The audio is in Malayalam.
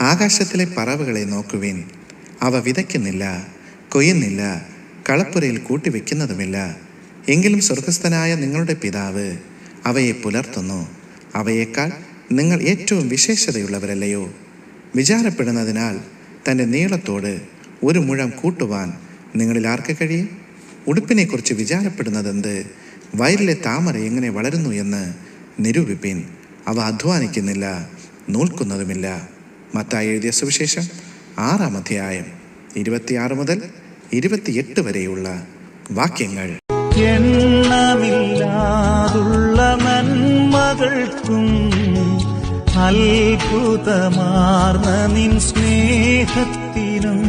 ആകാശത്തിലെ പറവകളെ നോക്കുവിൻ. അവ വിതയ്ക്കുന്നില്ല, കൊയ്യുന്നില്ല, കളപ്പുരയിൽ കൂട്ടിവെക്കുന്നതുമില്ല. എങ്കിലും സ്വർഗസ്ഥനായ നിങ്ങളുടെ പിതാവ് അവയെ പുലർത്തുന്നു. അവയേക്കാൾ നിങ്ങൾ ഏറ്റവും വിശേഷതയുള്ളവരല്ലയോ? വിചാരപ്പെടുന്നതിനാൽ തൻ്റെ നീളത്തോട് ഒരു മുഴം കൂട്ടുവാൻ നിങ്ങളിൽ ആർക്ക് കഴിയും? ഉടുപ്പിനെക്കുറിച്ച് വിചാരപ്പെടുന്നതെന്ത്? വയലിലെ താമര എങ്ങനെ വളരുന്നു എന്ന് നിരൂപിപ്പിൻ. അവ അധ്വാനിക്കുന്നില്ല, നൂൽക്കുന്നതുമില്ല. മത്തായി എഴുതിയ സുവിശേഷം 6-ാം അധ്യായം 26 മുതൽ 28 വരെയുള്ള വാക്യങ്ങൾ. എണ്ണമില്ലാതുള്ള നന്മകൾക്കും അത്ഭുതമാർന്ന നിൻ സ്നേഹത്തിനും